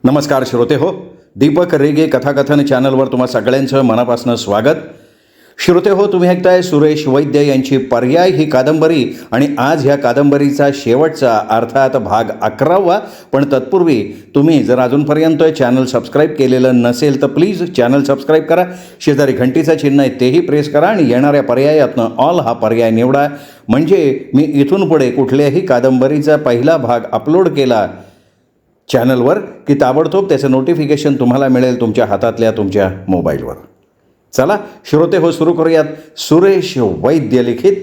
नमस्कार श्रोते हो, दीपक रेगे कथाकथन चॅनलवर तुम्हा सगळ्यांचं मनापासून स्वागत. श्रोते हो, तुम्ही ऐकताय सुरेश वैद्य यांची पर्याय ही कादंबरी आणि आज ह्या कादंबरीचा शेवटचा अर्थात भाग 11वा. पण तत्पूर्वी तुम्ही जर अजूनपर्यंत चॅनल सबस्क्राईब केलेलं नसेल तर प्लीज चॅनल सबस्क्राईब करा. शेजारी घंटीचं चिन्ह आहे तेही प्रेस करा आणि येणाऱ्या पर्यायातनं ऑल हा पर्याय निवडा. म्हणजे मी इथून पुढे कुठल्याही कादंबरीचा पहिला भाग अपलोड केला चॅनलवर की ताबडतोब त्याचं नोटिफिकेशन तुम्हाला मिळेल तुमच्या हातातल्या तुमच्या मोबाईलवर. चला श्रोते हो, सुरू करूयात. सुरेश वैद्य लिखित,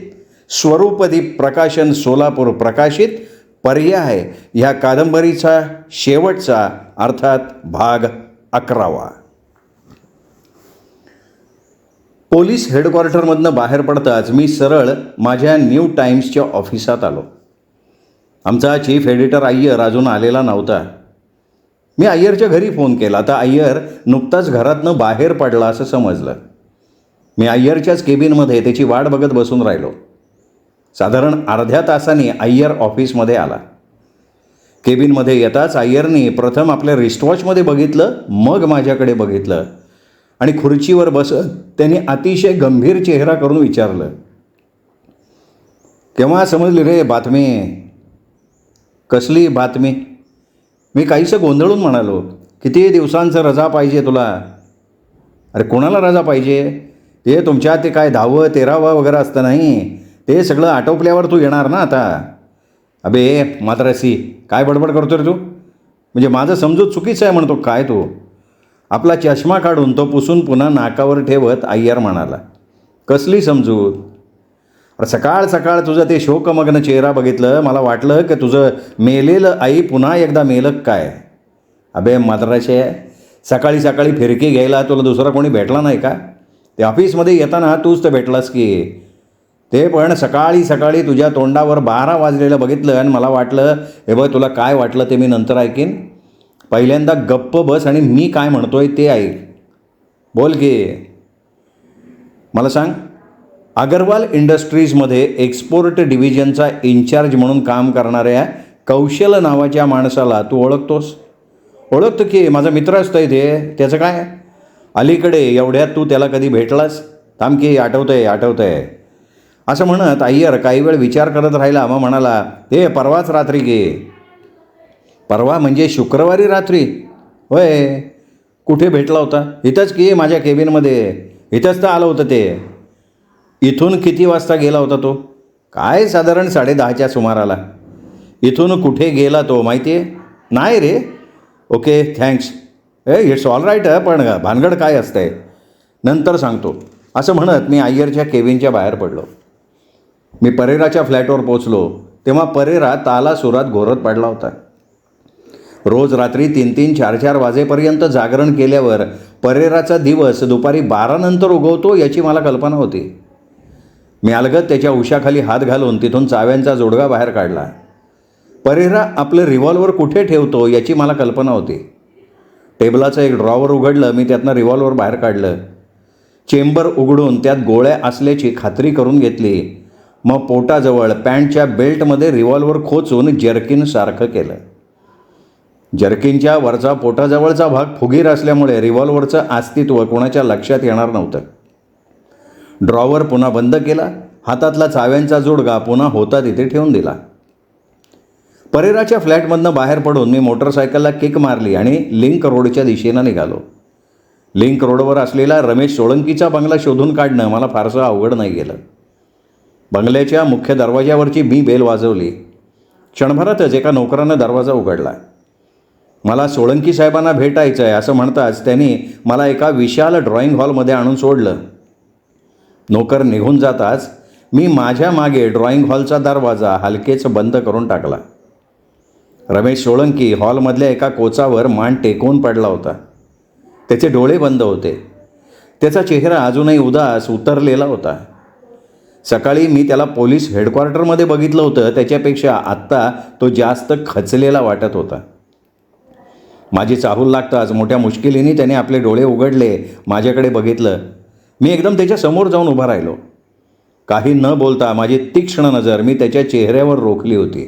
स्वरूपदीप प्रकाशन सोलापूर प्रकाशित पर्याय ह्या कादंबरीचा शेवटचा अर्थात भाग 11वा. पोलीस हेडक्वार्टरमधनं बाहेर पडताच मी सरळ माझ्या न्यू टाइम्सच्या ऑफिसात आलो. आमचा चीफ एडिटर अय्यर अजून आलेला नव्हता. मी अय्यरच्या घरी फोन केला तर अय्यर नुकताच घरातनं बाहेर पडला असं समजलं. मी अय्यरच्याच केबिनमध्ये त्याची वाट बघत बसून राहिलो. साधारण अर्ध्या तासाने अय्यर ऑफिसमध्ये आला. केबिनमध्ये येताच अय्यरनी प्रथम आपल्या रिस्टवॉचमध्ये बघितलं, मग माझ्याकडे बघितलं आणि खुर्चीवर बसत त्यांनी अतिशय गंभीर चेहरा करून विचारलं, केव्हा समजली रे बातमी? कसली बातमी? मी काहीसं गोंधळून म्हणालो, किती दिवसांचं रजा पाहिजे तुला? अरे कोणाला रजा पाहिजे? ते तुमच्या ते काय 10व 13व वगैरे असतं नाही, ते सगळं आटोपल्यावर तू येणार ना आता. अबे माद्रासी, काय बडबड करतो रे तू? म्हणजे माझं समजूत चुकीचं आहे म्हणतो काय तू? आपला चष्मा काढून तो पुसून पुन्हा नाकावर ठेवत अय्यर म्हणाला, कसली समजूत? अरे सकाळ सकाळ तुझं ते शोकमग्न चेहरा बघितलं, मला वाटलं की तुझं मेलेलं आई पुन्हा एकदा मेलं काय. अबे माद्राशे, सकाळी सकाळी फिरकी घ्यायला तुला दुसरा कोणी भेटला नाही का? ते ऑफिसमध्ये येताना तूच तर भेटलास की. ते पण सकाळी सकाळी तुझ्या तोंडावर 12 वाजलेलं बघितलं आणि मला वाटलं, हे बघ तुला काय वाटलं ते मी नंतर ऐकीन. पहिल्यांदा गप्प बस आणि मी काय म्हणतोय ते ऐक. बोल की. मला सांग, अगरवाल इंडस्ट्रीजमध्ये एक्सपोर्ट डिव्हिजनचा इन्चार्ज म्हणून काम करणाऱ्या कौशल नावाच्या माणसाला तू ओळखतोस? ओळखतो की, माझा मित्र असतोय ते. त्याचं काय? अलीकडे एवढ्यात तू त्याला कधी भेटलास? थांब की, आठवतंय असं म्हणत अय्यर काही वेळ विचार करत राहिला. मग म्हणाला, ते परवाच रात्री की. परवा म्हणजे शुक्रवारी रात्री? होय. कुठे भेटला होता? इथंच की, माझ्या केबिनमध्ये. इथंच तर आलं होतं ते. इथून किती वाजता गेला होता तो? काय साधारण 10:30च्या सुमाराला. इथून कुठे गेला तो माहिती आहे? नाही रे. Okay thanks. It's all right. पण भानगड काय असतंय? नंतर सांगतो असं म्हणत मी अय्यरच्या केबिनच्या बाहेर पडलो. मी परेराच्या फ्लॅटवर पोचलो तेव्हा परेरा तालासुरात घोरत पडला होता. रोज रात्री 3-3, 4-4 वाजेपर्यंत जागरण केल्यावर परेराचा दिवस दुपारी 12 नंतर उगवतो याची मला कल्पना होती. मी अलगद त्याच्या उशाखाली हात घालून तिथून चाव्यांचा जोडगा बाहेर काढला. परेरा आपलं रिव्हॉल्वर कुठे ठेवतो याची मला कल्पना होती. टेबलाचं एक ड्रॉवर उघडलं, मी त्यातनं रिव्हॉल्वर बाहेर काढलं. चेंबर उघडून त्यात गोळ्या असल्याची खात्री करून घेतली. मग पोटाजवळ पॅन्टच्या बेल्टमध्ये रिव्हॉल्वर खोचून जर्किनसारखं केलं. जर्किनच्या वरचा पोटाजवळचा भाग फुगीर असल्यामुळे रिव्हॉल्वरचं अस्तित्व कोणाच्या लक्षात येणार नव्हतं. ड्रॉवर पुन्हा बंद केला. हातातला चाव्यांचा जोडगा पुन्हा होता तिथे ठेवून दिला. परेराच्या फ्लॅटमधनं बाहेर पडून मी मोटरसायकलला किक मारली आणि लिंक रोडच्या दिशेनं निघालो. लिंक रोडवर असलेला रमेश सोळंकीचा बंगला शोधून काढणं मला फारसं अवघड नाही गेलं. बंगल्याच्या मुख्य दरवाज्यावरची मी बेल वाजवली. क्षणभरातच एका नोकरानं दरवाजा उघडला. मला सोळंकी साहेबांना भेटायचं आहे असं म्हणताच त्यांनी मला एका विशाल ड्रॉइंग हॉलमध्ये आणून सोडलं. नोकर निघून जाताच मी माझ्या मागे ड्रॉइंग हॉलचा दरवाजा हलकेच बंद करून टाकला. रमेश सोळंकी हॉलमधल्या एका कोचावर मान टेकवून पडला होता. त्याचे डोळे बंद होते. त्याचा चेहरा अजूनही उदास उतरलेला होता. सकाळी मी त्याला पोलीस हेडक्वार्टरमध्ये बघितलं होतं त्याच्यापेक्षा आत्ता तो जास्त खचलेला वाटत होता. माझी चाहूल लागताच मोठ्या मुश्किलीने त्याने आपले डोळे उघडले, माझ्याकडे बघितलं. मी एकदम त्याच्या समोर जाऊन उभा राहिलो. काही न बोलता माझी तीक्ष्ण नजर मी त्याच्या चेहऱ्यावर रोखली होती.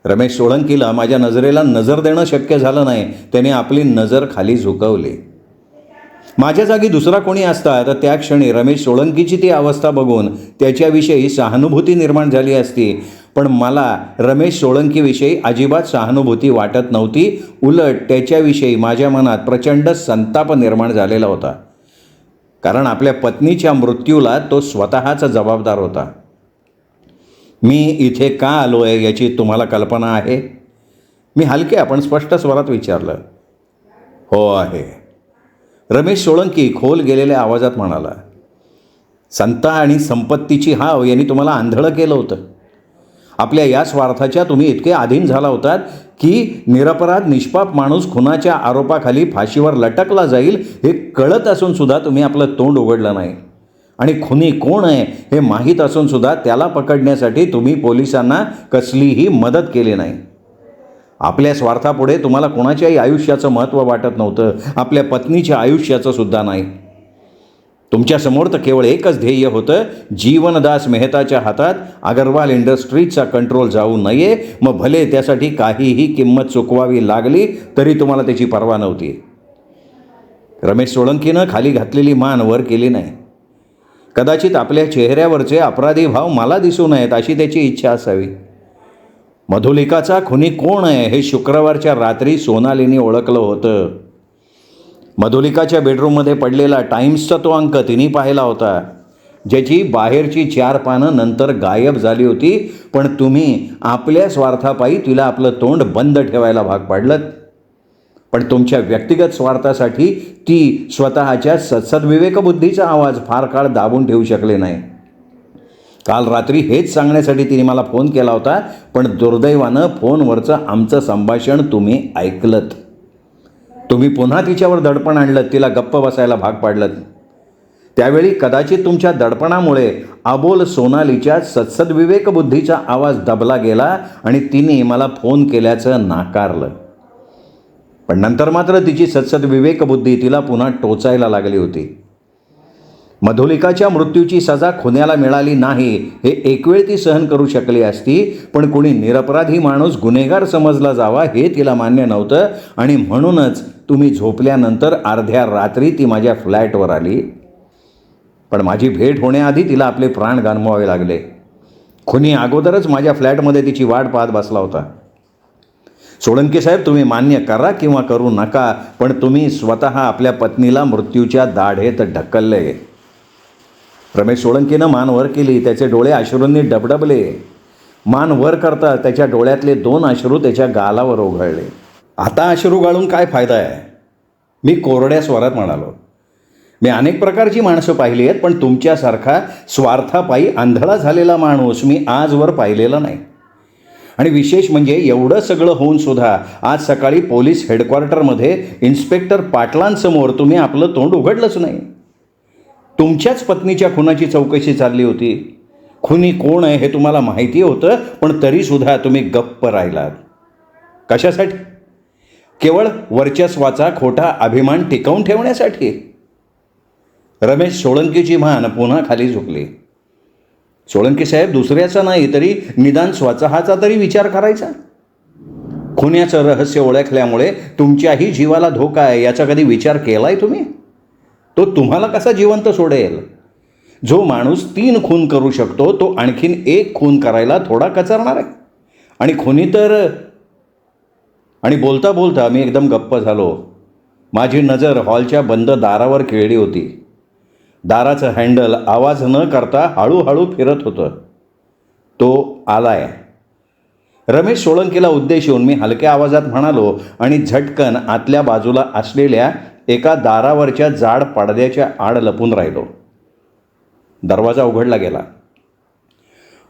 रमेश सोळंकीला माझ्या नजरेला नजर देणं शक्य झालं नाही. त्याने आपली नजर खाली झुकवली. माझ्या जागी दुसरा कोणी असता तर त्या क्षणी रमेश सोळंकीची ती अवस्था बघून त्याच्याविषयी सहानुभूती निर्माण झाली असती. पण मला रमेश सोळंकीविषयी अजिबात सहानुभूती वाटत नव्हती. उलट त्याच्याविषयी माझ्या मनात प्रचंड संताप निर्माण झालेला होता. कारण आपल्या पत्नीच्या मृत्यूला तो स्वतःच जबाबदार होता. मी इथे का आलो आहे याची तुम्हाला कल्पना आहे? मी हलक्या पण स्पष्ट स्वरात विचारलं. हो आहे, रमेश सोळंकी खोल गेलेल्या आवाजात म्हणाला. संता आणि संपत्तीची हाव यांनी तुम्हाला आंधळं केलं होतं. आपल्या या स्वार्थाच्या तुम्ही इतके अधीन झाला होतात की निरपराध निष्पाप माणूस खुनाच्या आरोपाखाली फाशीवर लटकला जाईल हे कळत असून सुद्धा तुम्ही आपलं तोंड उघडलं नाही. आणि खुनी कोण आहे हे माहीत असून सुद्धा त्याला पकडण्यासाठी तुम्ही पोलिसांना कसलीही मदत केली नाही. आपल्या स्वार्थापुढे तुम्हाला कोणाच्याही आयुष्याचं महत्त्व वाटत नव्हतं, आपल्या पत्नीच्या आयुष्याचं सुद्धा नाही. तुमच्यासमोर तर केवळ एकच ध्येय होतं, जीवनदास मेहताच्या हातात अगरवाल इंडस्ट्रीजचा कंट्रोल जाऊ नये. मग भले त्यासाठी काहीही किंमत चुकवावी लागली तरी तुम्हाला त्याची पर्वा नव्हती. रमेश सोळंकीनं खाली घातलेली मान वर केली नाही. कदाचित आपल्या चेहऱ्यावरचे अपराधी भाव मला दिसू नयेत अशी त्याची इच्छा असावी. मधुलिकाचा खुनी कोण आहे हे शुक्रवारच्या रात्री सोनालीने ओळखलं होतं. मधुलिकाच्या बेडरूममध्ये पडलेला टाइम्सचा तो अंक तिने पाहिला होता, ज्याची बाहेरची 4 पानं नंतर गायब झाली होती. पण तुम्ही आपल्या स्वार्थापायी तिला आपलं तोंड बंद ठेवायला भाग पाडलं. पण तुमच्या व्यक्तिगत स्वार्थासाठी ती स्वतःच्या सद्विवेकबुद्धीचा आवाज फार काळ दाबून ठेवू शकले नाही. काल रात्री हेच सांगण्यासाठी तिने मला फोन केला होता, पण दुर्दैवानं फोनवरचं आमचं संभाषण तुम्ही ऐकलंत. तुम्ही पुन्हा तिच्यावर दडपण आणलं, तिला गप्प बसायला भाग पाडलं. त्यावेळी कदाचित तुमच्या दडपणामुळे अबोल सोनालीच्या सद्विवेकबुद्धीचा आवाज दबला गेला आणि तिने मला फोन केल्याचं नाकारलं. पण नंतर मात्र तिची सद्विवेकबुद्धी तिला पुन्हा टोचायला लागली होती. मधुलिकाच्या मृत्यूची सजा खुन्याला मिळाली नाही हे एक वेळ ती सहन करू शकली असती, पण कोणी निरपराधी माणूस गुन्हेगार समजला जावा हे तिला मान्य नव्हतं. आणि म्हणूनच तुम्ही झोपल्यानंतर अर्ध्या रात्री ती माझ्या फ्लॅटवर आली. पण माझी भेट होण्याआधी तिला आपले प्राण गमवावे लागले. खुनी अगोदरच माझ्या फ्लॅटमध्ये तिची वाट पाहत बसला होता. सोळंकी साहेब, तुम्ही मान्य करा किंवा करू नका, पण तुम्ही स्वतः आपल्या पत्नीला मृत्यूच्या दाढेत ढकलले. रमेश सोळंकीनं मान वर केली. त्याचे डोळे अश्रूंनी डबडबले. मान वर करता त्याच्या डोळ्यातले 2 अश्रू त्याच्या गालावर ओघळले. आता अश्रू गाळून काय फायदा आहे? मी कोरड्या स्वरात म्हणालो. मी अनेक प्रकारची माणसं पाहिली आहेत, पण तुमच्यासारखा स्वार्थापायी आंधळा झालेला माणूस मी आजवर पाहिलेला नाही. आणि विशेष म्हणजे एवढं सगळं होऊन सुद्धा आज सकाळी पोलीस हेडक्वार्टरमध्ये इन्स्पेक्टर पाटलांसमोर तुम्ही आपलं तोंड उघडलंच नाही. तुमच्याच पत्नीच्या खुनाची चौकशी चालली होती. खुनी कोण आहे हे तुम्हाला माहिती होतं, पण तरीसुद्धा तुम्ही गप्प राहिलात. कशासाठी? केवळ वर्चस्वाचा खोटा अभिमान टिकवून ठेवण्यासाठी. रमेश सोळंकीची मान पुन्हा खाली झुकली. सोळंकी साहेब, दुसऱ्याचा नाही तरी निदान स्वतःचा तरी विचार करायचा. खुन्याचं रहस्य ओळखल्यामुळे तुमच्याही जीवाला धोका आहे याचा कधी विचार केलाय तुम्ही? तो तुम्हाला कसा जिवंत सोडेल? जो माणूस 3 खून करू शकतो तो आणखीन 1 खून करायला थोडा कचरणार आहे. आणि खुनी तर... आणि बोलता बोलता मी एकदम गप्प झालो. माझी नजर हॉलच्या बंद दारावर खेळली होती. दाराचं हँडल आवाज न करता हळूहळू फिरत होतं. तो आलाय. रमेश सोळंकीला उद्देशून मी हलक्या आवाजात म्हणालो आणि झटकन आतल्या बाजूला असलेल्या एका दारावरच्या जाड पडद्याच्या आड लपून राहिलो. दरवाजा उघडला गेला.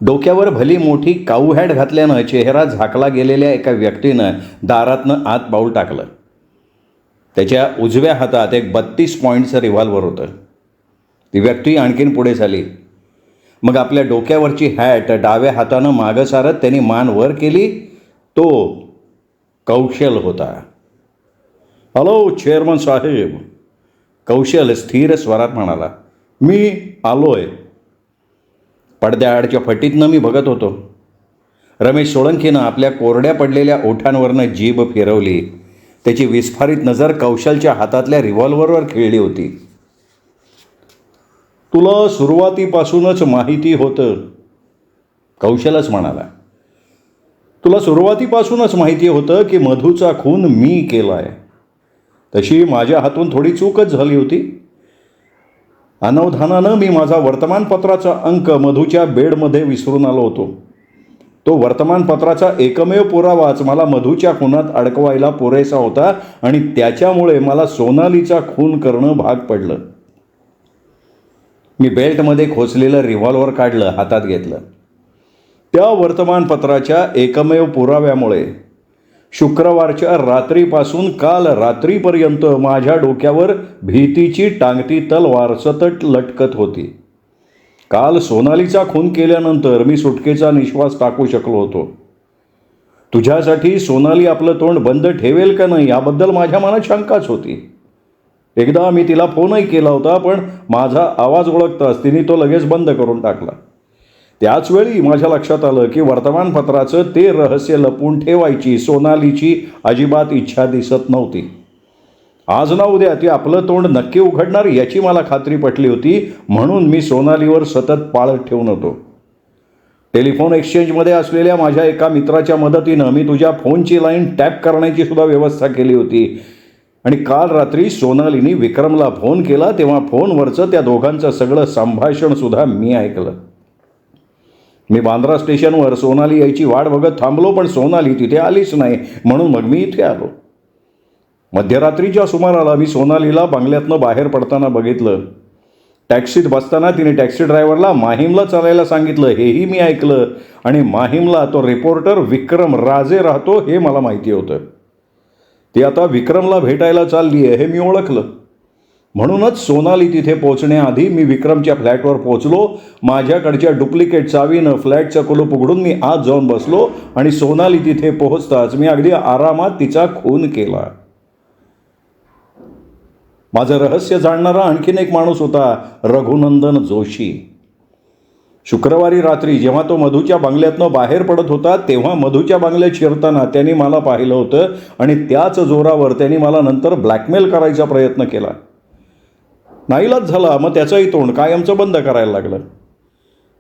डोक्यावर भली मोठी काऊ हॅट घातल्यानं चेहरा झाकला गेलेल्या एका व्यक्तीनं दारातनं आत पाऊल टाकलं. त्याच्या उजव्या हातात एक 32 पॉईंटचं रिव्हॉल्वर होतं. ती व्यक्ती आणखीन पुढे झाली. मग आपल्या डोक्यावरची हॅट डाव्या हातानं मागं सारत त्यांनी मान वर केली. तो कौशल होता. हॅलो चेअरमन साहेब, कौशल स्थिर स्वरात म्हणाला. मी आलोय. पडद्याआडच्या फटीतनं मी बघत होतो. रमेश सोळंकीनं आपल्या कोरड्या पडलेल्या ओठांवरनं जीभ फिरवली. त्याची विस्फारित नजर कौशलच्या हातातल्या रिव्हॉल्व्हरवर खेळली होती. तुला सुरुवातीपासूनच माहिती होतं, कौशलच म्हणाला. तुला सुरुवातीपासूनच माहिती होतं की मधूचा खून मी केला आहे. तशी माझ्या हातून थोडी चूकच झाली होती. अनवधानानं मी माझा वर्तमानपत्राचा अंक मधूच्या बेडमध्ये विसरून आलो होतो. तो वर्तमानपत्राचा एकमेव पुरावाच मला मधूच्या खुनात अडकवायला पुरेसा होता आणि त्याच्यामुळे मला सोनालीचा खून करणं भाग पडलं. मी बेल्टमध्ये खोचलेलं रिव्हॉल्व्हर काढलं, हातात घेतलं. त्या वर्तमानपत्राच्या एकमेव पुराव्यामुळे शुक्रवारच्या रात्रीपासून काल रात्रीपर्यंत माझ्या डोक्यावर भीतीची टांगती तलवार सतत लटकत होती. काल सोनालीचा खून केल्यानंतर मी सुटकेचा निश्वास टाकू शकलो होतो. तुझ्यासाठी सोनाली आपलं तोंड बंद ठेवेल का नाही याबद्दल माझ्या मनात शंकाच होती. एकदा मी तिला फोनही केला होता, पण माझा आवाज ओळखताच तिने तो लगेच बंद करून टाकला. त्याचवेळी माझ्या लक्षात आलं की वर्तमानपत्राचं ते रहस्य लपवून ठेवायची सोनालीची अजिबात इच्छा दिसत नव्हती. आज ना उद्या ती आपलं तोंड नक्की उघडणार याची मला खात्री पटली होती. म्हणून मी सोनालीवर सतत पाळत ठेवून होतो. टेलिफोन एक्सचेंजमध्ये असलेल्या माझ्या एका मित्राच्या मदतीनं मी तुझ्या फोनची लाईन टॅप करण्याची सुद्धा व्यवस्था केली होती. आणि काल रात्री सोनालीने विक्रमला फोन केला तेव्हा फोनवरचं त्या दोघांचं सगळं संभाषणसुद्धा मी ऐकलं. मी बांद्रा स्टेशनवर सोनाली यायची वाट बघत थांबलो, पण सोनाली तिथे आलीच नाही. म्हणून मग मी इथे आलो. मध्यरात्रीच्या सुमाराला मी सोनालीला बंगल्यातनं बाहेर पडताना बघितलं. टॅक्सीत बसताना तिने टॅक्सी ड्रायव्हरला माहीमला चालायला सांगितलं हेही मी ऐकलं. आणि माहीमला तो रिपोर्टर विक्रम राजे राहतो हे मला माहिती होतं. ती आता विक्रमला भेटायला चालली आहे हे मी ओळखलं. म्हणूनच सोनाली तिथे पोहोचण्याआधी मी विक्रमच्या फ्लॅटवर पोहोचलो. माझ्याकडच्या डुप्लिकेट चावीनं फ्लॅटचं कुलूप उघडून मी आत जाऊन बसलो आणि सोनाली तिथे पोहोचताच मी अगदी आरामात तिचा खून केला. माझं रहस्य जाणणारा आणखीन एक माणूस होता, रघुनंदन जोशी. शुक्रवारी रात्री जेव्हा तो मधूच्या बंगल्यातनं बाहेर पडत होता तेव्हा मधूच्या बंगल्यात शिरताना त्यांनी मला पाहिलं होतं आणि त्याच जोरावर त्यांनी मला नंतर ब्लॅकमेल करायचा प्रयत्न केला. नाईलाज झाला, मग त्याचंही तोंड कायमचं बंद करायला लागलं.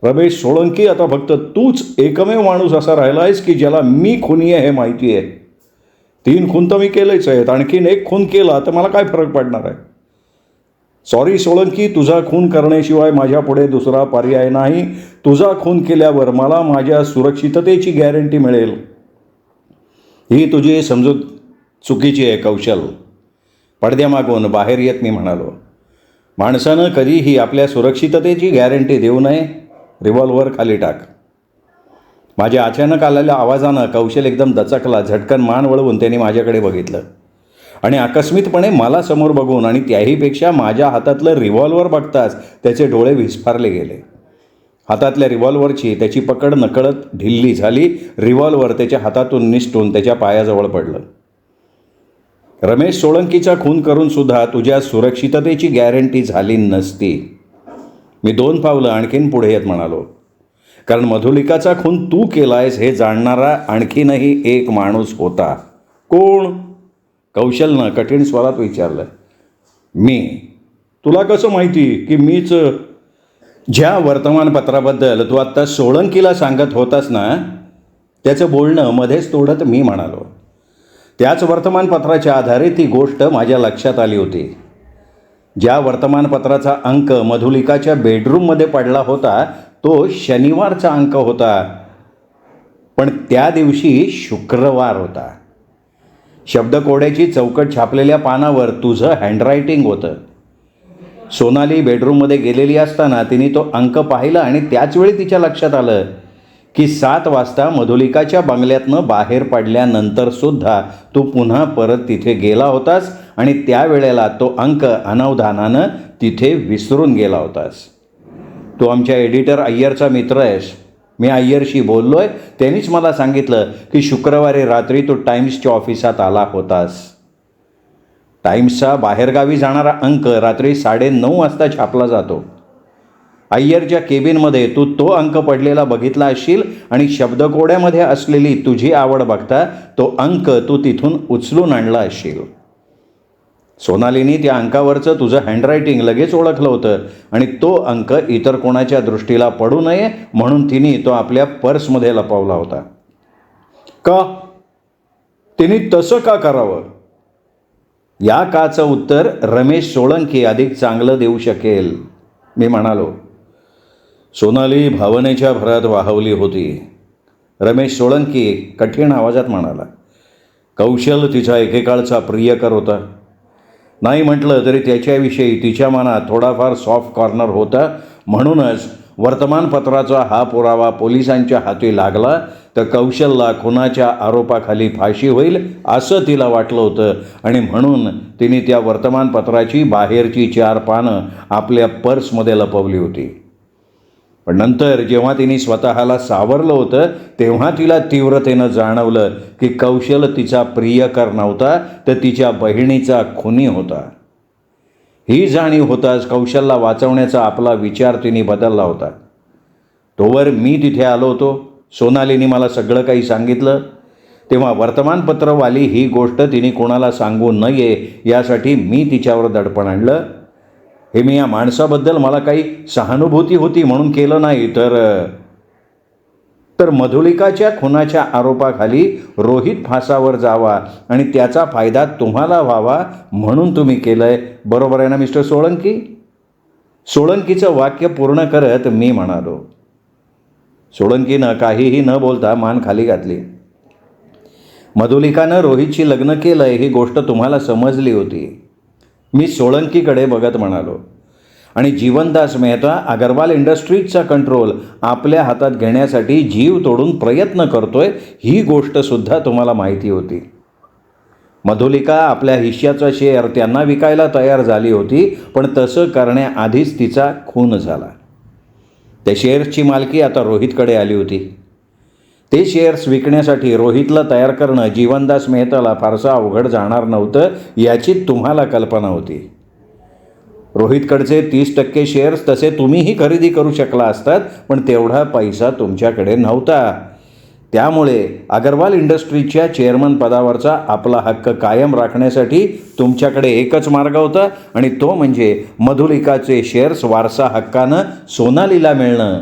रमेश सोळंकी, आता फक्त तूच एकमेव माणूस असा राहिला आहेस की ज्याला मी खुनी आहे हे माहिती आहे. 3 खून तर मी केलेच आहेत, आणखीन 1 खून केला तर मला काय फरक पडणार आहे. सॉरी सोळंकी, तुझा खून करण्याशिवाय माझ्या पुढे दुसरा पर्याय नाही. तुझा खून केल्यावर मला माझ्या सुरक्षिततेची गॅरंटी मिळेल. ही तुझी समजूत चुकीची आहे कौशल. पडद्यामागून बाहेर येत मी म्हणालो. माणसानं कधीही आपल्या सुरक्षिततेची गॅरंटी देऊ नये. रिव्हॉल्व्हर खाली टाक. माझ्या अचानक आलेल्या आवाजानं कौशल एकदम दचकला. झटकन मान वळवून त्याने माझ्याकडे बघितलं आणि अकस्मितपणे मला समोर बघून आणि त्याहीपेक्षा माझ्या हातातलं रिव्हॉल्व्हर बघताच त्याचे डोळे विस्फारले गेले. हातातल्या रिव्हॉल्व्हरची त्याची पकड नकळत ढिल्ली झाली. रिव्हॉल्व्हर त्याच्या हातातून निसटून त्याच्या पायाजवळ पडलं. रमेश सोळंकीचा खून करून सुद्धा तुझ्या सुरक्षिततेची गॅरंटी झाली नसती. मी 2 पावलं आणखीन पुढे येत म्हणालो. कारण मधुलिकाचा खून तू केलायस हे जाणणारा आणखीनही एक माणूस होता. कोण? कौशलनं कठीण स्वरात विचारलं. मी. तुला कसं माहिती की मीच? ज्या वर्तमानपत्राबद्दल तू आत्ता सोळंकीला सांगत होतास ना, त्याचं बोलणं मध्येच तोडत मी म्हणालो. त्याच वर्तमानपत्राच्या आधारे ती गोष्ट माझ्या लक्षात आली होती. ज्या वर्तमानपत्राचा अंक मधुलिकाच्या बेडरूममध्ये पडला होता तो शनिवारचा अंक होता, पण त्या दिवशी शुक्रवार होता. शब्दकोड्याची चौकट छापलेल्या पानावर तुझं हँडरायटिंग होतं. सोनाली बेडरूममध्ये गेलेली असताना तिने तो अंक पाहिला आणि त्याचवेळी तिच्या लक्षात आलं की 7 वाजता मधुलिकाच्या बंगल्यातनं बाहेर पडल्यानंतर सुद्धा तू पुन्हा परत तिथे गेला होतास आणि त्यावेळेला तो अंक अनवधानानं तिथे विसरून गेला होतास. तू आमच्या एडिटर अय्यरचा मित्र आहेस. मी अय्यरशी बोललो आहे. त्यांनीच मला सांगितलं की शुक्रवारी रात्री तू टाइम्सच्या ऑफिसात आला होतास. टाइम्सचा बाहेरगावी जाणारा अंक रात्री 9:30 वाजता छापला जातो. अय्यरच्या केबिनमध्ये तू तो अंक पडलेला बघितला असशील आणि शब्दकोड्यामध्ये असलेली तुझी आवड बघता तो अंक तू तिथून उचलून आणला असशील. सोनालीने त्या अंकावरचं तुझं हँडरायटिंग लगेच ओळखलं होतं आणि तो अंक इतर कोणाच्या दृष्टीला पडू नये म्हणून तिने तो आपल्या पर्समध्ये लपवला होता. का? तिने तसं का करावं? या काचं उत्तर रमेश सोळंकी अधिक चांगलं देऊ शकेल. मी म्हणालो. सोनाली भावनेच्या भरात वाहवली होती. रमेश सोळंकी कठीण आवाजात म्हणाला. कौशल तिचा एकेकाळचा प्रियकर होता. नाही म्हटलं तरी त्याच्याविषयी तिच्या मनात थोडाफार सॉफ्ट कॉर्नर होता. म्हणूनच वर्तमानपत्राचा हा पुरावा पोलिसांच्या हाती लागला तर कौशलला खुनाच्या आरोपाखाली फाशी होईल असं तिला वाटलं होतं आणि म्हणून तिने त्या वर्तमानपत्राची बाहेरची 4 पानं आपल्या पर्समध्ये लपवली होती. पण नंतर जेव्हा तिने स्वतःला सावरलं होतं तेव्हा तिला तीव्रतेनं जाणवलं की कौशल तिचा प्रियकर नव्हता तर तिच्या बहिणीचा खुनी होता. ही जाणीव होताच कौशलला वाचवण्याचा आपला विचार तिने बदलला होता. तोवर मी तिथे आलो होतो. सोनालीने मला सगळं काही सांगितलं. तेव्हा वर्तमानपत्रवाली ही गोष्ट तिने कोणाला सांगू नये यासाठी मी तिच्यावर दडपण आणलं. हे मी या माणसाबद्दल मला काही सहानुभूती होती म्हणून केलं नाही तर मधुलिकाच्या खुनाच्या आरोपाखाली रोहित फासावर जावा आणि त्याचा फायदा तुम्हाला व्हावा म्हणून तुम्ही केलंय. बरोबर आहे ना मिस्टर सोळंकी? सोळंकीचं वाक्य पूर्ण करत मी म्हणालो. सोळंकीनं काहीही न बोलता मान खाली घातली. मधुलिकानं रोहितशी लग्न केलंय ही गोष्ट तुम्हाला समजली होती. मी सोळंकीकडे बघत म्हणालो. आणि जीवनदास मेहता अगरवाल इंडस्ट्रीजचा कंट्रोल आपल्या हातात घेण्यासाठी जीव तोडून प्रयत्न करतोय ही गोष्टसुद्धा तुम्हाला माहिती होती. मधुलिका आपल्या हिश्श्याचा शेअर त्यांना विकायला तयार झाली होती पण तसं करण्याआधीच तिचा खून झाला. त्या शेअर्सची मालकी आता रोहितकडे आली होती. ते शेअर्स विकण्यासाठी रोहितला तयार करणं जीवनदास मेहताला फारसं अवघड जाणार नव्हतं याची तुम्हाला कल्पना होती. रोहितकडचे 30% शेअर्स तसे तुम्हीही खरेदी करू शकला असतात पण तेवढा पैसा तुमच्याकडे नव्हता. त्यामुळे अगरवाल इंडस्ट्रीजच्या चेअरमन पदावरचा आपला हक्क कायम राखण्यासाठी तुमच्याकडे एकच मार्ग होता आणि तो म्हणजे मधुलिकाचे शेअर्स वारसा हक्कानं सोनालीला मिळणं.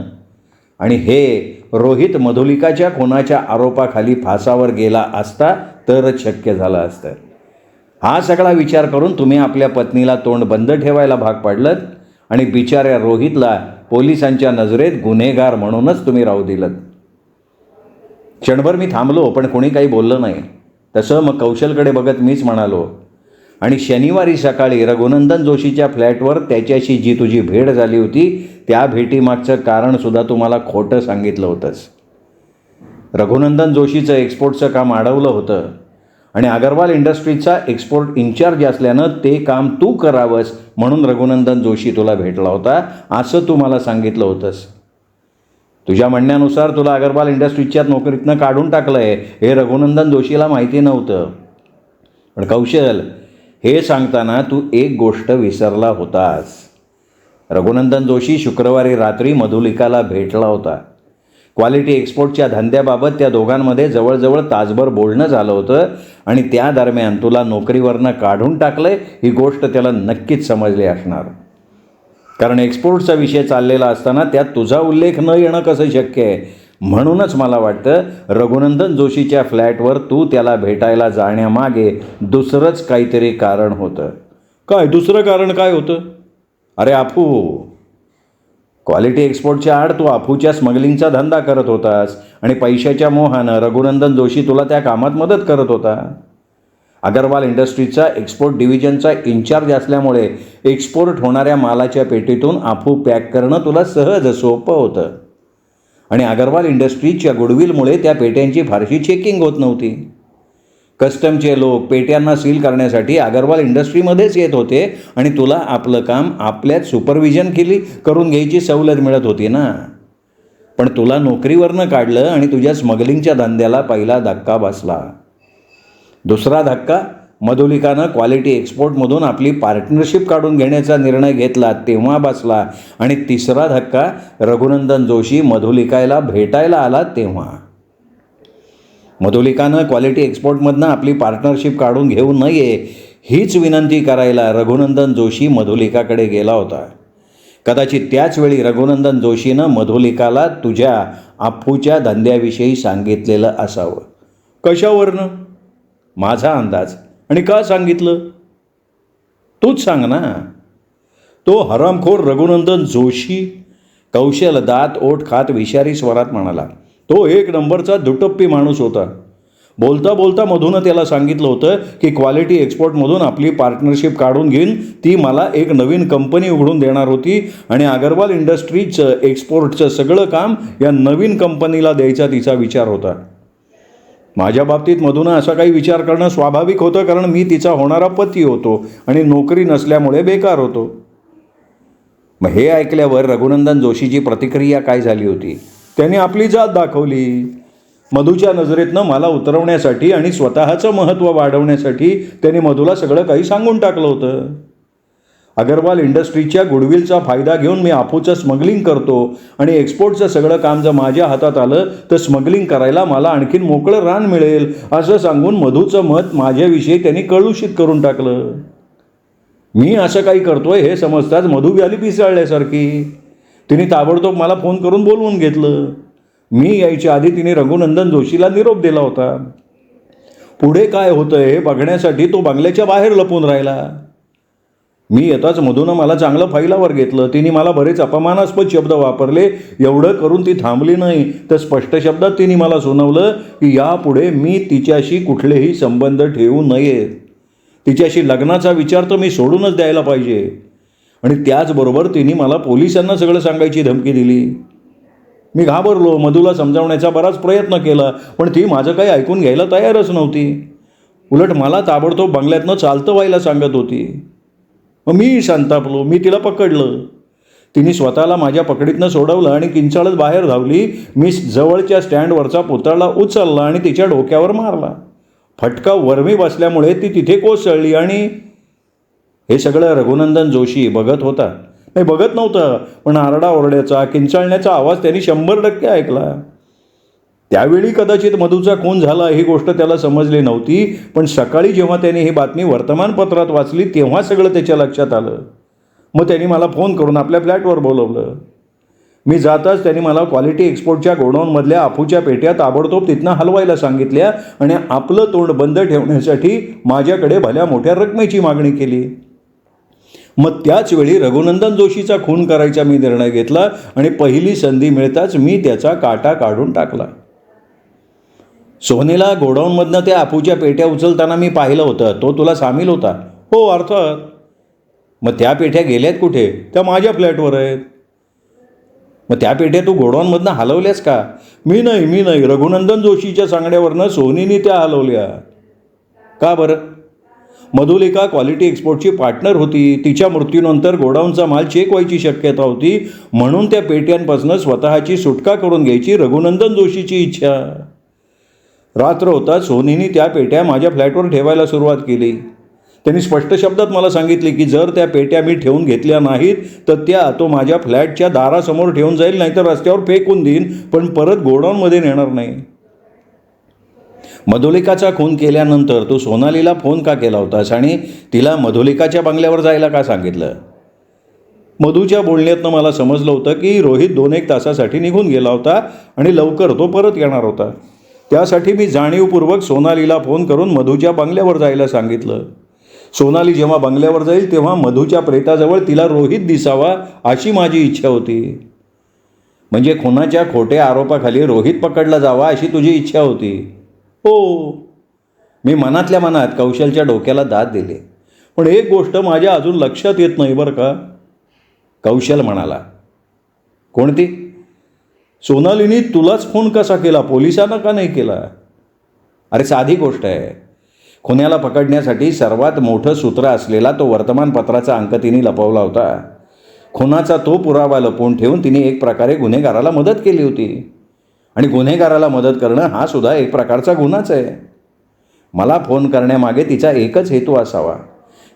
आणि हे रोहित मधुलिकाच्या खुनाच्या आरोपाखाली फासावर गेला असता तरच शक्य झालं असतं. हा सगळा विचार करून तुम्ही आपल्या पत्नीला तोंड बंद ठेवायला भाग पाडलत आणि बिचाऱ्या रोहितला पोलिसांच्या नजरेत गुन्हेगार म्हणूनच तुम्ही राहू दिलत. क्षणभर मी थांबलो पण कोणी काही बोललं नाही. तसं मग कौशलकडे बघत मीच म्हणालो. आणि शनिवारी सकाळी रघुनंदन जोशीच्या फ्लॅटवर त्याच्याशी जी तुझी भेट झाली होती त्या भेटीमागचं कारणसुद्धा तुम्हाला खोटं सांगितलं होतंस. रघुनंदन जोशीचं एक्सपोर्टचं काम अडवलं होतं आणि अगरवाल इंडस्ट्रीजचा एक्सपोर्ट इन्चार्ज असल्यानं ते काम तू करावंस म्हणून रघुनंदन जोशी तुला भेटला होता असं तू मला सांगितलं होतंस. तुझ्या म्हणण्यानुसार तुला अगरवाल इंडस्ट्रीजच्या नोकरीतनं काढून टाकलं आहे हे रघुनंदन जोशीला माहिती नव्हतं. पण कौशल हे सांगताना तू एक गोष्ट विसरला होतास. रघुनंदन जोशी शुक्रवारी रात्री मधुलिकाला भेटला होता. क्वालिटी एक्सपोर्टच्या धंद्याबाबत त्या दोघांमध्ये जवळजवळ तासभर बोलणं झालं होतं आणि त्या दरम्यान तुला नोकरीवरनं काढून टाकलंय ही गोष्ट त्याला नक्कीच समजली असणार. कारण एक्सपोर्टचा विषय चाललेला असताना त्यात तुझा उल्लेख न येणं कसं शक्य आहे. म्हणूनच मला वाटतं रघुनंदन जोशीच्या फ्लॅटवर तू त्याला भेटायला जाण्यामागे दुसरंच काहीतरी कारण होतं. काय दुसरं कारण काय होतं? अरे अफू. क्वालिटी एक्सपोर्टच्या आड तू अफूच्या स्मगलिंगचा धंदा करत होतास आणि पैशाच्या मोहानं रघुनंदन जोशी तुला त्या कामात मदत करत होता. अगरवाल इंडस्ट्रीजचा एक्सपोर्ट डिव्हिजनचा इन्चार्ज असल्यामुळे एक्सपोर्ट होणाऱ्या मालाच्या पेटीतून अफू पॅक करणं तुला सहज सोपं होतं आणि अगरवाल इंडस्ट्रीजच्या गुडविलमुळे त्या पेट्यांची फारशी चेकिंग होत नव्हती. कस्टमचे लोक पेट्यांना सील करण्यासाठी अगरवाल इंडस्ट्रीमध्येच येत होते आणि तुला आपलं काम आपल्याच सुपरविजन करून घ्यायची सवलत मिळत होती ना. पण तुला नोकरीवरनं काढलं आणि तुझ्या स्मगलिंगच्या धंद्याला पहिला धक्का बसला. दुसरा धक्का मधुलिकानं क्वालिटी एक्सपोर्टमधून आपली पार्टनरशिप काढून घेण्याचा निर्णय घेतला तेव्हा बसला. आणि तिसरा धक्का, रघुनंदन जोशी मधुलिकाला भेटायला आला तेव्हा. मधुलिकानं क्वालिटी एक्सपोर्टमधनं आपली पार्टनरशिप काढून घेऊ नये हीच विनंती करायला रघुनंदन जोशी मधुलिकाकडे गेला होता. कदाचित त्याच वेळी रघुनंदन जोशीनं मधुलिकाला तुझ्या अप्पूच्या धंद्याविषयी सांगितलेलं असावं. कशावरनं? माझा अंदाज. आणि का सांगितलं? तूच सांग ना. तो हरामखोर रघुनंदन जोशी, कौशल दात ओठ खात विषारी स्वरात म्हणाला. तो एक नंबरचा दुटप्पी माणूस होता. बोलता बोलता मधूनं त्याला सांगितलं होतं की क्वालिटी एक्सपोर्टमधून आपली पार्टनरशिप काढून घेऊन ती मला एक नवीन कंपनी उघडून देणार होती आणि अगरवाल इंडस्ट्रीजचं एक्सपोर्टचं सगळं काम या नवीन कंपनीला द्यायचा तिचा विचार होता. माझ्या बाबतीत मधूनं असा काही विचार करणं स्वाभाविक होतं, कारण मी तिचा होणारा पती होतो आणि नोकरी नसल्यामुळे बेकार होतो. मग हे ऐकल्यावर रघुनंदन जोशीची प्रतिक्रिया काय झाली होती? त्याने आपली जात दाखवली. मधूच्या नजरेतनं मला उतरवण्यासाठी आणि स्वतःचं महत्त्व वाढवण्यासाठी त्याने मधूला सगळं काही सांगून टाकलं होतं. अगरवाल इंडस्ट्रीजच्या गुडविलचा फायदा घेऊन मी अप्पूचं स्मगलिंग करतो आणि एक्सपोर्टचं सगळं काम जर माझ्या हातात आलं तर स्मगलिंग करायला मला आणखीन मोकळं रान मिळेल असं सांगून मधूचं मत माझ्याविषयी त्यांनी कलुषित करून टाकलं. मी असं काही करतोय हे समजताच मधू व्याली पिसाळल्यासारखी तिने ताबडतोब मला फोन करून बोलवून घेतलं. मी यायच्या आधी तिने रघुनंदन जोशीला निरोप दिला होता. पुढे काय होतंय हे बघण्यासाठी तो बंगल्याच्या बाहेर लपून राहिला. मी येताच मधूनं मला चांगलं फैलावर घेतलं. तिने मला बरेच अपमानास्पद शब्द वापरले. एवढं करून ती थांबली नाही तर स्पष्ट शब्दात तिने मला सुनावलं की यापुढे मी तिच्याशी कुठलेही संबंध ठेवू नयेत. तिच्याशी लग्नाचा विचार तर मी सोडूनच द्यायला पाहिजे. आणि त्याचबरोबर तिने मला पोलिसांना सगळं सांगायची धमकी दिली. मी घाबरलो. मधूला समजावण्याचा बराच प्रयत्न केला पण ती माझं काही ऐकून घ्यायला तयारच नव्हती. उलट मला ताबडतोब बंगल्यातनं चालतं व्हायला सांगत होती. मग मी संतापलो. मी तिला पकडलं. तिने स्वतःला माझ्या पकडीतनं सोडवलं आणि किंचाळत बाहेर धावली. मी जवळच्या स्टँडवरचा पुतळा उचलला आणि तिच्या डोक्यावर मारला. फटका वरमी बसल्यामुळे ती तिथे कोसळली. आणि हे सगळं रघुनंदन जोशी बघत होता. नाही, बघत नव्हता, पण आरडाओरड्याचा किंचाळण्याचा आवाज त्यांनी 100% ऐकला. त्यावेळी कदाचित मधूचा खून झाला ही गोष्ट त्याला समजली नव्हती, पण सकाळी जेव्हा त्याने ही बातमी वर्तमानपत्रात वाचली तेव्हा सगळं त्याच्या लक्षात आलं. मग त्यांनी मला फोन करून आपल्या फ्लॅटवर बोलवलं. मी जाताच त्यांनी मला क्वालिटी एक्सपोर्टच्या गोडाऊनमधल्या अप्पूच्या पेट्या ताबडतोब तिथनं हलवायला सांगितल्या आणि आपलं तोंड बंद ठेवण्यासाठी माझ्याकडे भल्या मोठ्या रकमेची मागणी केली. मग त्याच वेळी रघुनंदन जोशीचा खून करायचा मी निर्णय घेतला आणि पहिली संधी मिळताच मी त्याचा काटा काढून टाकला. सोनेला गोडाऊनमधनं त्या अप्पूच्या पेट्या उचलताना मी पाहिलं होतं. तो तुला सामील होता? हो, अर्थात. मग त्या पेट्या गेल्यात कुठे? त्या माझ्या फ्लॅटवर आहेत. मग त्या पेट्या तू गोडाऊनमधनं हलवल्यास का? मी नाही. रघुनंदन जोशीच्या सांगण्यावरनं सोनीने त्या हलवल्या. का बरं? मधुलिका क्वालिटी एक्सपोर्टची पार्टनर होती. तिच्या मृत्यूनंतर गोडाऊनचा माल चेक व्हायची शक्यता होती, म्हणून त्या पेट्यांपासून स्वतःची सुटका करून घ्यायची रघुनंदन जोशीची इच्छा. रात्र होता सोनीने त्या पेट्या माझ्या फ्लॅटवर ठेवायला सुरुवात केली. त्यांनी स्पष्ट शब्दात मला सांगितले की जर त्या पेट्या मी ठेवून घेतल्या नाहीत तर त्या तो माझ्या फ्लॅटच्या दारासमोर ठेवून जाईल, नाहीतर रस्त्यावर फेकून देईन, पण परत गोडाऊनमध्ये नेणार नाही. मधुलिकाचा खून केल्यानंतर तू सोनालीला फोन का केला होतास आणि तिला मधुलिकाच्या बंगल्यावर जायला का सांगितलं? मधूच्या बोलण्यातनं मला समजलं होतं की रोहित 2-1 तासासाठी निघून गेला होता आणि लवकर तो परत येणार होता. त्यासाठी मी जाणीवपूर्वक सोनालीला फोन करून मधूच्या बंगल्यावर जायला सांगितलं. सोनाली जेव्हा बंगल्यावर जाईल तेव्हा मधूच्या प्रेताजवळ तिला रोहित दिसावा अशी माझी इच्छा होती. म्हणजे खुनाच्या खोट्या आरोपाखाली रोहित पकडला जावा अशी तुझी इच्छा होती? हो. मी मनातल्या मनात कौशलच्या डोक्याला दाद दिले. पण एक गोष्ट माझ्या अजून लक्षात येत नाही बरं का. कौशल म्हणाला. कोणती? सोनालीने तुलाच फोन कसा केला, पोलिसांना का नाही केला? अरे साधी गोष्ट आहे. खुन्याला पकडण्यासाठी सर्वात मोठं सूत्र असलेला तो वर्तमानपत्राचा अंक तिने लपवला होता. खुनाचा तो पुरावा लपवून ठेवून तिने एक प्रकारे गुन्हेगाराला मदत केली होती. आणि गुन्हेगाराला मदत करणं हा सुद्धा एक प्रकारचा गुन्हाच आहे. मला फोन करण्यामागे तिचा एकच हेतू असावा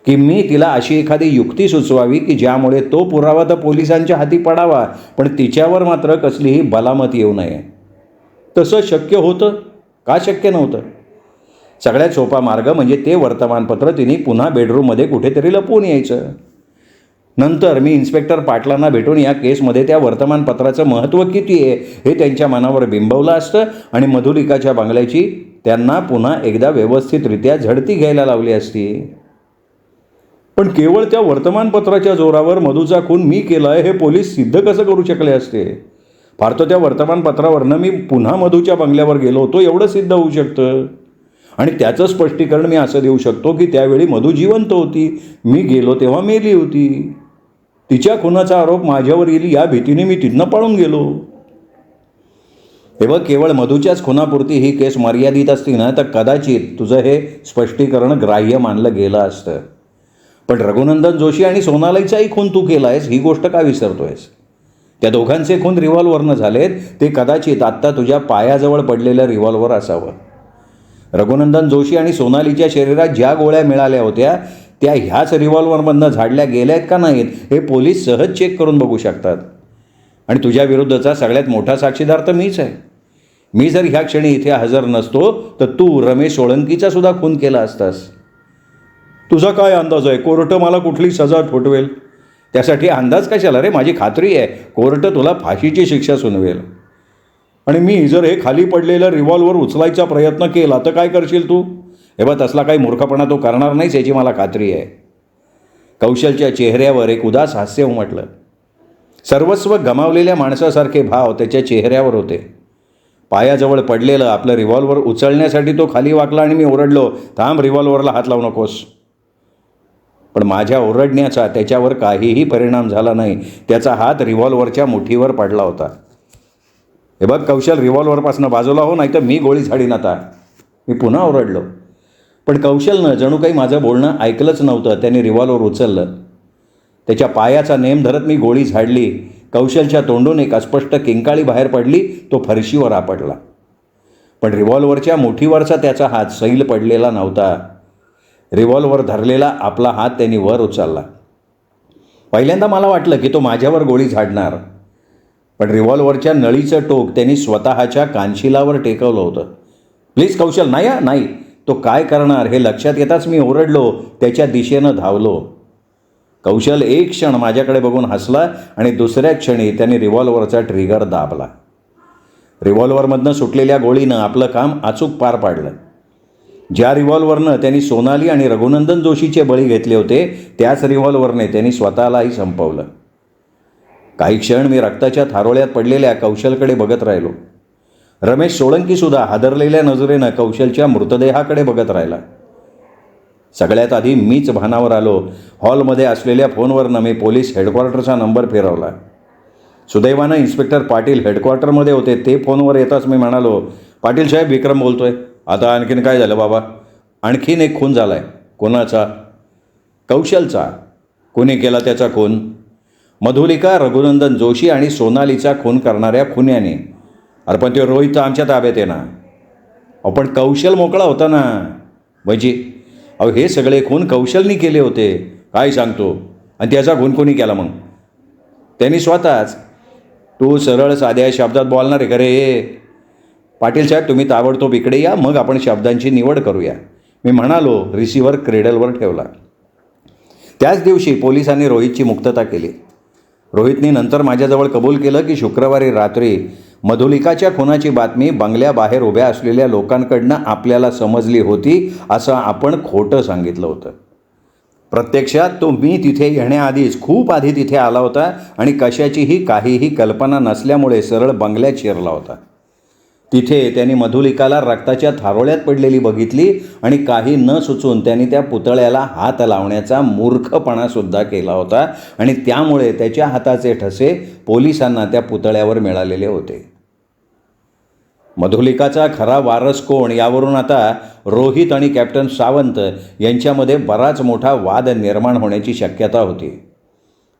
की मी तिला अशी एखादी युक्ती सुचवावी की ज्यामुळे तो पुरावा तर पोलिसांच्या हाती पडावा, पण तिच्यावर मात्र कसलीही बलामत येऊ नये. तसं शक्य होतं का शक्य नव्हतं? सगळ्यात सोपा मार्ग म्हणजे ते वर्तमानपत्र तिने पुन्हा बेडरूममध्ये कुठेतरी लपवून यायचं. नंतर मी इन्स्पेक्टर पाटलांना भेटून या केसमध्ये त्या वर्तमानपत्राचं महत्त्व किती आहे हे त्यांच्या मनावर बिंबवलं असतं आणि मधुलिकाच्या बंगल्याची त्यांना पुन्हा एकदा व्यवस्थितरित्या झडती घ्यायला लावली असती. पण केवळ त्या वर्तमानपत्राच्या जोरावर मधूचा खून मी केला आहे हे पोलीस सिद्ध कसं करू शकले असते? फार तर त्या वर्तमानपत्रावरनं मी पुन्हा मधूच्या बंगल्यावर गेलो होतो एवढं सिद्ध होऊ शकतं. आणि त्याचं स्पष्टीकरण मी असं देऊ शकतो की त्यावेळी मधू जिवंत होती, मी गेलो तेव्हा मेली होती. तिच्या खुनाचा आरोप माझ्यावर येईल या भीतीने मी तिथनं पळून गेलो. हे बघ, केवळ मधूच्याच खुनापुरती ही केस मर्यादित असती ना तर कदाचित तुझं हे स्पष्टीकरण ग्राह्य मानलं गेलं असतं. पण रघुनंदन जोशी आणि सोनालीचाही खून तू केला आहेस ही गोष्ट का विसरतोयस? त्या दोघांचे खून रिव्हॉल्वरनं झालेत. ते कदाचित आत्ता तुझ्या पायाजवळ पडलेलं रिव्हॉल्वर असावं. रघुनंदन जोशी आणि सोनालीच्या शरीरात ज्या गोळ्या मिळाल्या होत्या त्या ह्याच रिव्हॉल्वरमधनं झाडल्या गेल्या आहेत का नाहीत हे पोलीस सहज चेक करून बघू शकतात. आणि तुझ्या विरुद्धचा सगळ्यात मोठा साक्षीदार तर मीच आहे. मी जर ह्या क्षणी इथे हजर नसतो तर तू रमेश सोळंकीचा सुद्धा खून केला असतास. तुझा काय अंदाज आहे कोर्ट मला कुठली सजा ठोठवेल? त्यासाठी अंदाज कशाला रे? माझी खात्री आहे कोर्ट तुला फाशीची शिक्षा सुनवेल. आणि मी जर हे खाली पडलेलं रिव्हॉल्वर उचलायचा प्रयत्न केला तर काय करशील तू? हे बघ, तसला काही मूर्खपणा तो करणार नाहीस याची मला खात्री आहे. कौशलच्या चेहऱ्यावर एक उदास हास्य उमटलं. सर्वस्व गमावलेल्या माणसासारखे भाव त्याच्या चेहऱ्यावर होते. पायाजवळ पडलेलं आपलं रिव्हॉल्वर उचलण्यासाठी तो खाली वाकला आणि मी ओरडलो, थांब, रिव्हॉल्वरला हात लावू नकोस. पण माझ्या ओरडण्याचा त्याच्यावर काहीही परिणाम झाला नाही. त्याचा हात रिव्हॉल्वरच्या मुठीवर पडला होता. हे बघ कौशल, रिव्हॉल्वरपासून बाजूला हो, नाही तर मी गोळी झाडीन आता. मी पुन्हा ओरडलो. पण कौशलनं जणू काही माझं बोलणं ऐकलंच नव्हतं. त्याने रिव्हॉल्वर उचललं. त्याच्या पायाचा नेम धरत मी गोळी झाडली. कौशलच्या तोंडून एक अस्पष्ट किंकाळी बाहेर पडली. तो फरशीवर आपटला. पण रिव्हॉल्वरच्या मुठीवरचा त्याचा हात सैल पडलेला नव्हता. रिव्हॉल्वर धरलेला आपला हात त्यांनी वर उचलला. पहिल्यांदा मला वाटलं की तो माझ्यावर गोळी झाडणार. पण रिव्हॉल्वरच्या नळीचं टोक त्यांनी स्वतःच्या कानशिलावर टेकवलं होतं. प्लीज कौशल, नाही नाही. तो काय करणार हे लक्षात येताच मी ओरडलो. त्याच्या दिशेनं धावलो. कौशल एक क्षण माझ्याकडे बघून हसला आणि दुसऱ्या क्षणी त्याने रिव्हॉल्वरचा ट्रिगर दाबला. रिव्हॉल्वरमधनं सुटलेल्या गोळीनं आपलं काम अचूक पार पाडलं. ज्या रिव्हॉल्वरनं त्यांनी सोनाली आणि रघुनंदन जोशीचे बळी घेतले होते त्याच रिव्हॉल्वरने त्यांनी स्वतःलाही संपवलं. काही क्षण मी रक्ताच्या थारोळ्यात पडलेल्या कौशलकडे बघत राहिलो. रमेश सोळंकीसुद्धा हादरलेल्या नजरेनं कौशलच्या मृतदेहाकडे बघत राहिला. सगळ्यात आधी मीच भानावर आलो. हॉलमध्ये असलेल्या फोनवरनं मी पोलीस हेडक्वार्टरचा नंबर फिरवला. सुदैवानं इन्स्पेक्टर पाटील हेडक्वार्टरमध्ये होते. ते फोनवर येताच मी म्हणालो, पाटील साहेब, विक्रम बोलतोय. आता आणखीन काय झालं बाबा? आणखीन एक खून झाला आहे. कोणाचा? कौशलचा. कोणी केला त्याचा खून? मधुलिका, रघुनंदन जोशी आणि सोनालीचा खून करणाऱ्या खुन्याने. अरे पण ते रोहित तर आमच्या ताब्यात आहे ना. पण कौशल मोकळा होता ना. म्हणजे हे सगळे खून कौशलनी केले होते. काय सांगतो? आणि त्याचा खून कोणी केला मग? त्यांनी स्वतःच. तू सरळ साध्या शब्दात बोलणार आहे का रे? पाटील साहेब, तुम्ही ताबडतोब इकडे या, मग आपण शब्दांची निवड करूया, मी म्हणालो. रिसिव्हर क्रेडलवर ठेवला. त्याच दिवशी पोलिसांनी रोहितची मुक्तता केली. रोहितने नंतर माझ्याजवळ कबूल केलं की शुक्रवारी रात्री मधुलिकाच्या खुनाची बातमी बंगल्याबाहेर उभ्या असलेल्या लोकांकडनं आपल्याला समजली होती असं आपण खोटं सांगितलं होतं. प्रत्यक्षात तो मी तिथे येण्याआधीच खूप आधी तिथे आला होता आणि कशाचीही काहीही कल्पना नसल्यामुळे सरळ बंगल्यात शिरला होता. तिथे त्यांनी मधुलिकाला रक्ताच्या थारोळ्यात पडलेली बघितली आणि काही न सुचून त्यांनी त्या पुतळ्याला हात लावण्याचा मूर्खपणासुद्धा केला होता आणि त्यामुळे त्याच्या हाताचे ठसे पोलिसांना त्या पुतळ्यावर मिळालेले होते. मधुलिकाचा खरा वारस कोण यावरून आता रोहित आणि कॅप्टन सावंत यांच्यामध्ये बराच मोठा वाद निर्माण होण्याची शक्यता होती.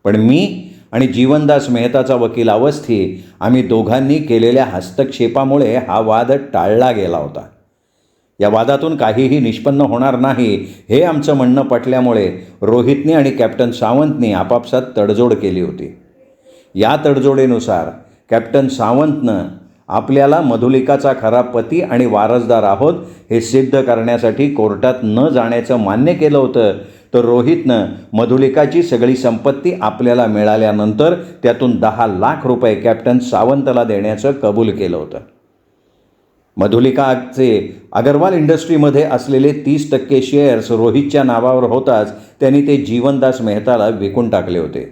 पण मी आणि जीवनदास मेहताचा वकील अवस्थी, आम्ही दोघांनी केलेल्या हस्तक्षेपामुळे हा वाद टाळला गेला होता. या वादातून काहीही निष्पन्न होणार नाही हे आमचं म्हणणं पटल्यामुळे रोहितने आणि कॅप्टन सावंतने आपापसात तडजोड केली होती. या तडजोडीनुसार कॅप्टन सावंतनं आपल्याला मधुलिकाचा खरा पती आणि वारसदार आहोत हे सिद्ध करण्यासाठी कोर्टात न जाण्याचं मान्य केलं होतं, तर रोहितनं मधुलिकाची सगळी संपत्ती आपल्याला मिळाल्यानंतर त्यातून 10 लाख रुपये कॅप्टन सावंतला देण्याचं कबूल केलं होतं. मधुलिकाचे अगरवाल इंडस्ट्रीमध्ये असलेले 30% शेअर्स रोहितच्या नावावर होताच त्यांनी ते जीवनदास मेहताला विकून टाकले होते.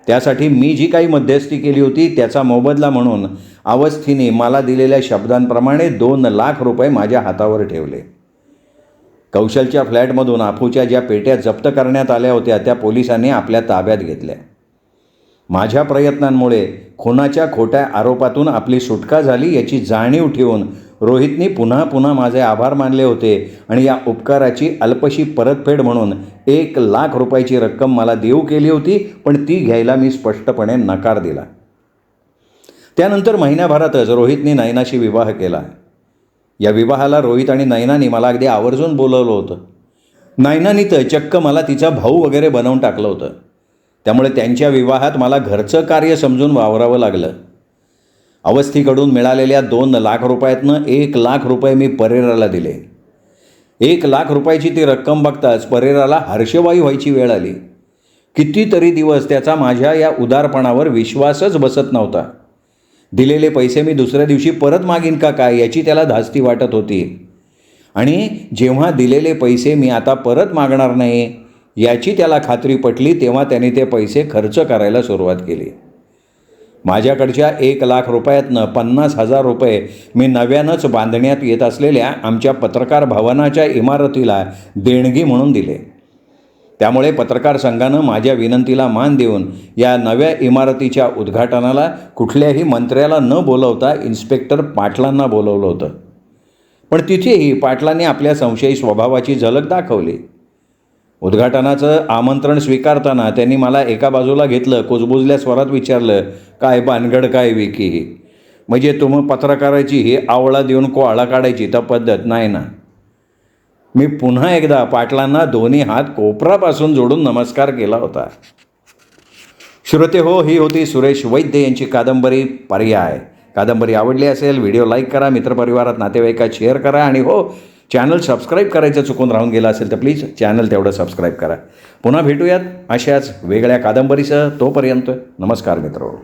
त्यासाठी मी जी काही मध्यस्थी केली होती त्याचा मोबदला म्हणून अवस्थीने मला दिलेल्या शब्दांप्रमाणे 2 लाख रुपये माझ्या हातावर ठेवले. कौशलच्या फ्लॅटमधून अफूच्या ज्या पेट्या जप्त करण्यात आल्या होत्या त्या पोलिसांनी आपल्या ताब्यात घेतल्या. माझ्या प्रयत्नांमुळे खुनाच्या खोट्या आरोपातून आपली सुटका झाली याची जाणीव ठेवून रोहितने पुन्हा पुन्हा माझे आभार मानले होते आणि या उपकाराची अल्पशी परतफेड म्हणून 1 लाख रुपयाची रक्कम मला देऊ केली होती, पण ती घ्यायला मी स्पष्टपणे नकार दिला. त्यानंतर महिन्याभरातच रोहितने नयनाशी विवाह केला. या विवाहाला रोहित आणि नयनानी मला अगदी आवर्जून बोलवलं होतं. नयनानी तर चक्क मला तिचा भाऊ वगैरे बनवून टाकलं होतं. त्यामुळे त्यांच्या विवाहात मला घरचं कार्य समजून वावरावं लागलं. अवस्थीकडून मिळालेल्या 2 लाख रुपयातनं 1 लाख रुपये मी परेराला दिले. 1 लाख रुपयाची ती रक्कम बघताच परेराला हर्षवायू व्हायची वेळ आली. कितीतरी दिवस त्याचा माझ्या या उदारपणावर विश्वासच बसत नव्हता. दिलेले पैसे मी दुसऱ्या दिवशी परत मागीन का काय याची त्याला धास्ती वाटत होती. आणि जेव्हा दिलेले पैसे मी आता परत मागणार नाही याची त्याला खात्री पटली तेव्हा त्याने ते पैसे खर्च करायला सुरुवात केली. माझ्याकडच्या 1 लाख रुपयातनं 50,000 रुपये मी नव्यानंच बांधण्यात येत असलेल्या आमच्या पत्रकार भवनाच्या इमारतीला देणगी म्हणून दिले. त्यामुळे पत्रकार संघानं माझ्या विनंतीला मान देऊन या नव्या इमारतीच्या उद्घाटनाला कुठल्याही मंत्र्याला न बोलवता इन्स्पेक्टर पाटलांना बोलवलं होतं. पण तिथेही पाटलांनी आपल्या संशयी स्वभावाची झलक दाखवली. उद्घाटनाचं आमंत्रण स्वीकारताना त्यांनी मला एका बाजूला घेतलं, कुजबुजल्या स्वरात विचारलं, काय भानगड काय विकी? म्हणजे तुम्ही पत्रकाराची ही आवळा देऊन कोहाळा काढायची तर पद्धत नाही ना? मी पुन्हा एकदा पाटलांना दोन्ही हात कोपरापासून जोडून नमस्कार केला होता. श्रोते हो, ही होती सुरेश वैद्य यांची कादंबरी पर्याय. कादंबरी आवडली असेल व्हिडिओ लाईक करा, मित्रपरिवारात नातेवाईकात शेअर करा आणि हो, चॅनल सबस्क्राईब करायचं चुकून राहून गेलं असेल तर प्लीज चॅनल तेवढं सबस्क्राईब करा. पुन्हा भेटूयात अशाच वेगळ्या कादंबरीसह. तोपर्यंत नमस्कार मित्र.